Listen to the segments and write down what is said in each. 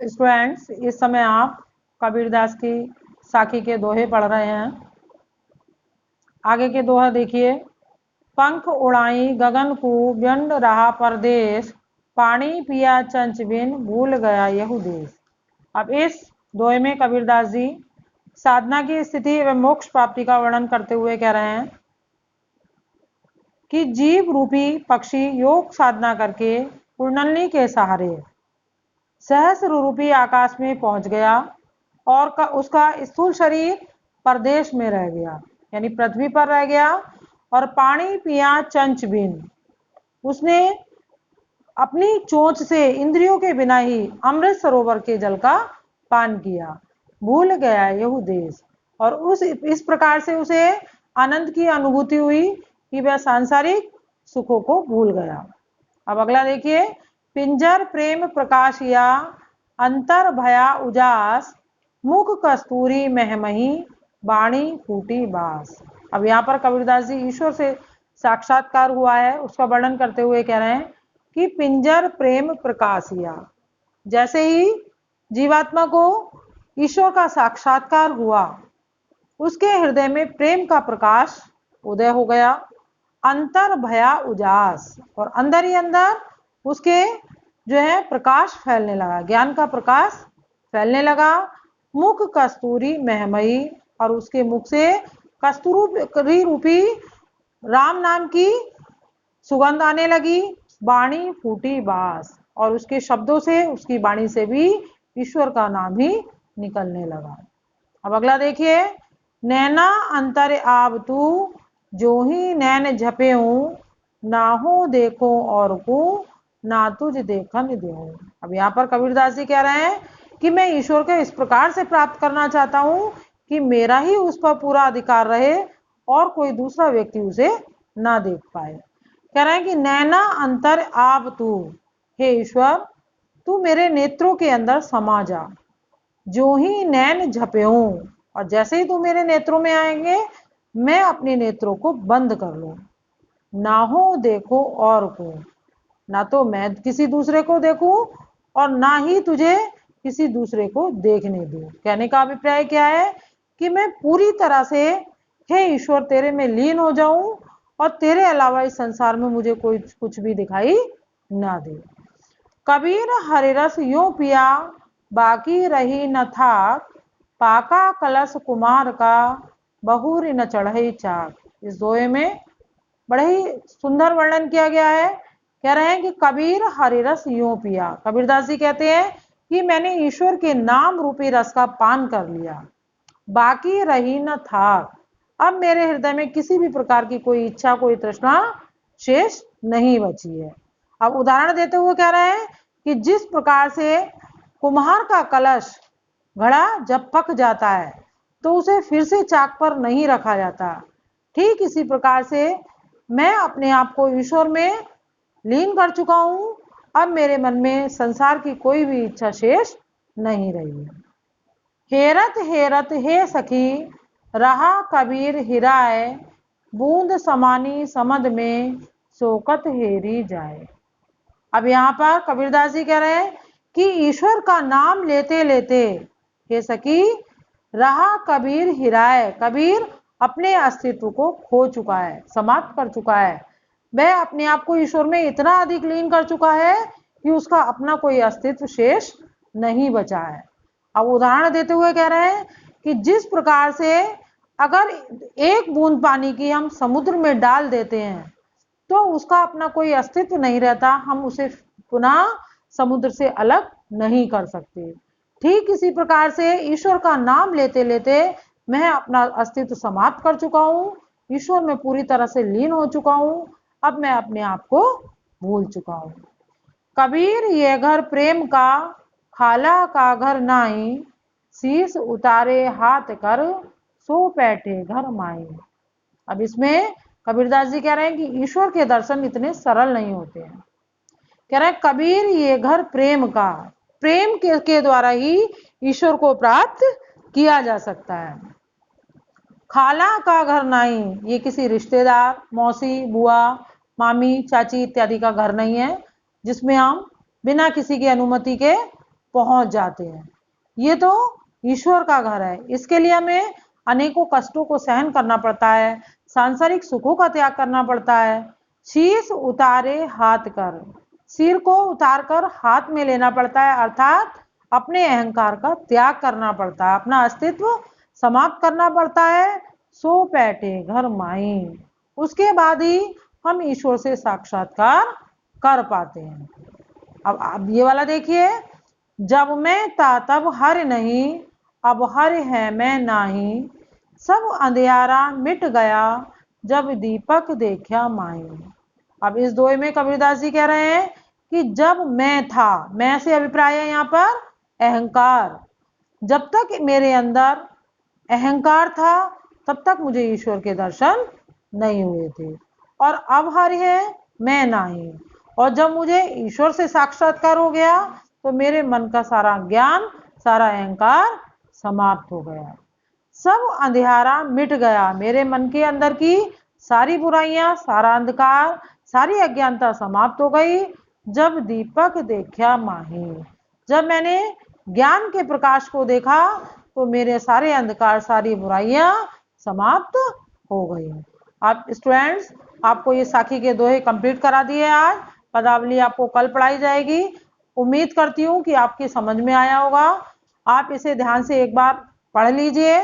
Students, इस समय आप कबीरदास की साखी के दोहे पढ़ रहे हैं। आगे के दोहा देखिए। पंख उड़ाई गगन को व्यंड रहा परदेश, पानी पिया चंच बिन भूल गया यहू देश। अब इस दोहे में कबीरदास जी साधना की स्थिति एवं मोक्ष प्राप्ति का वर्णन करते हुए कह रहे हैं कि जीव रूपी पक्षी योग साधना करके कुंडलनी के सहारे सहस्र रूपी आकाश में पहुंच गया और उसका स्थूल शरीर परदेश में रह गया, यानी पृथ्वी पर रह गया। और पानी पिया चंच बिन, उसने अपनी चोंच से इंद्रियों के बिना ही अमृत सरोवर के जल का पान किया। भूल गया यहू देश, और इस प्रकार से उसे आनंद की अनुभूति हुई कि वह सांसारिक सुखों को भूल गया। अब अगला देखिए। पिंजर प्रेम प्रकाशिया अंतर भया उजास, मुख कस्तूरी महमही बाणी फूटी बास। अब यहाँ पर कबीरदास जी ईश्वर से साक्षात्कार हुआ है उसका वर्णन करते हुए कह रहे हैं कि पिंजर प्रेम प्रकाशिया, जैसे ही जीवात्मा को ईश्वर का साक्षात्कार हुआ उसके हृदय में प्रेम का प्रकाश उदय हो गया। अंतर भया उजास, और अंदर ही अंदर उसके जो है प्रकाश फैलने लगा, ज्ञान का प्रकाश फैलने लगा। मुख कस्तूरी महमयी, और उसके मुख से कस्तूरी रूपी राम नाम की सुगंध आने लगी। बाणी फूटी बास, और उसके शब्दों से, उसकी बाणी से भी ईश्वर का नाम ही निकलने लगा। अब अगला देखिए। नैना अंतर आब तू जो ही नैन झपे हूं, ना हो देखो और को ना तुझ देखन देऊं। अब यहाँ पर कबीरदास जी कह रहे हैं कि मैं ईश्वर को इस प्रकार से प्राप्त करना चाहता हूं कि मेरा ही उस पर पूरा अधिकार रहे और कोई दूसरा व्यक्ति उसे ना देख पाए। कह रहे हैं कि नैना अंतर आब तू, हे ईश्वर तू मेरे नेत्रों के अंदर समा जा। जो ही नैन झपेऊं, और जैसे ही तू मेरे नेत्रों में आएंगे मैं अपने नेत्रों को बंद कर लूं। ना हो देखो और को, ना तो मैं किसी दूसरे को देखूं और ना ही तुझे किसी दूसरे को देखने दूं। कहने का अभिप्राय क्या है कि मैं पूरी तरह से हे ईश्वर तेरे में लीन हो जाऊं और तेरे अलावा इस संसार में मुझे कोई कुछ भी दिखाई ना दे। कबीर हरिरस यूं पिया बाकी रही न था, पाका कलश कुमार का बहुरी न चढ़ई चाक। इस दोहे में बड़े ही सुंदर वर्णन किया गया है। कह रहे हैं कि कबीर हरिरस यूं पिया, कबीरदास जी कहते हैं कि मैंने ईश्वर के नाम रूपी रस का पान कर लिया। बाकी रही न था, अब मेरे हृदय में किसी भी प्रकार की कोई इच्छा, कोई तृष्णा शेष नहीं बची है। अब उदाहरण देते हुए कह रहे हैं कि जिस प्रकार से कुम्हार का कलश, घड़ा जब पक जाता है तो उसे फिर से चाक पर नहीं रखा जाता, ठीक इसी प्रकार से मैं अपने आप को ईश्वर में लीन कर चुका हूं। अब मेरे मन में संसार की कोई भी इच्छा शेष नहीं रही है। हेरत हेरत हे सखी रहा कबीर हिराए, बूंद समानी समद में शोकत हेरी जाए। अब यहाँ पर कबीरदास जी कह रहे हैं कि ईश्वर का नाम लेते लेते हे सखी रहा कबीर हिराए, कबीर अपने अस्तित्व को खो चुका है, समाप्त कर चुका है। वह अपने आप को ईश्वर में इतना अधिक लीन कर चुका है कि उसका अपना कोई अस्तित्व शेष नहीं बचा है। अब उदाहरण देते हुए कह रहे हैं कि जिस प्रकार से अगर एक बूंद पानी की हम समुद्र में डाल देते हैं तो उसका अपना कोई अस्तित्व नहीं रहता, हम उसे पुनः समुद्र से अलग नहीं कर सकते। ठीक इसी प्रकार से ईश्वर का नाम लेते लेते मैं अपना अस्तित्व समाप्त कर चुका हूँ, ईश्वर में पूरी तरह से लीन हो चुका हूँ। अब मैं अपने आप को भूल चुका हूँ। कबीर ये घर प्रेम का खाला का घर नाई, शीश उतारे हाथ कर सो बैठे घर माई। अब इसमें कबीरदास जी कह रहे हैं कि ईश्वर के दर्शन इतने सरल नहीं होते हैं। कह रहे हैं कबीर ये घर प्रेम का, प्रेम के द्वारा ही ईश्वर को प्राप्त किया जा सकता है। खाला का घर नहीं, ये किसी रिश्तेदार, मौसी, बुआ, मामी, चाची इत्यादि का घर नहीं है जिसमें हम बिना किसी की अनुमति के पहुंच जाते हैं। ये तो ईश्वर का घर है। इसके लिए हमें अनेकों कष्टों को सहन करना पड़ता है, सांसारिक सुखों का त्याग करना पड़ता है। शीश उतारे हाथ कर, सिर को उतार कर हाथ में लेना पड़ता है, अर्थात अपने अहंकार का त्याग करना पड़ता है, अपना अस्तित्व समाप्त करना पड़ता है। सो बैठे घर माई, उसके बाद ही हम ईश्वर से साक्षात्कार कर पाते हैं। अब ये वाला देखिए, जब मैं था तब हर नहीं, अब हर है मैं नाही, सब अंधियारा मिट गया, जब दीपक देखा माई। अब इस दोहे में कबीरदास जी कह रहे हैं कि जब मैं था, मैं से अभिप्राय है यहाँ पर अहंकार, जब तक मेरे अंदर अहंकार था तब तक मुझे ईश्वर के दर्शन नहीं हुए थे, और अब हर है मैं नाही, और जब मुझे ईश्वर से साक्षात्कार हो गया तो मेरे मन का सारा ज्ञान, सारा अहंकार समाप्त हो गया, सब अंधियारा मिट गया, मेरे मन के अंदर की सारी बुराइयां, सारा अंधकार, सारी अज्ञानता समाप्त हो गई। जब दीपक देखा माही, जब मैंने ज्ञान के प्रकाश को देखा तो मेरे सारे अंधकार, सारी बुराइयां समाप्त हो गई। अब स्टूडेंट्स, आपको ये साखी के दोहे कंप्लीट करा दिए। आज पदावली आपको कल पढ़ाई जाएगी। उम्मीद करती हूँ कि आपकी समझ में आया होगा। आप इसे ध्यान से एक बार पढ़ लीजिए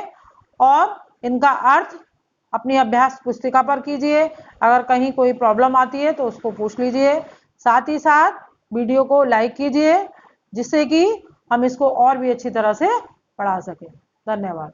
और इनका अर्थ अपनी अभ्यास पुस्तिका पर कीजिए। अगर कहीं कोई प्रॉब्लम आती है तो उसको पूछ लीजिए। साथ ही साथ वीडियो को लाइक कीजिए, जिससे कि हम इसको और भी अच्छी तरह से पढ़ा सकें। धन्यवाद।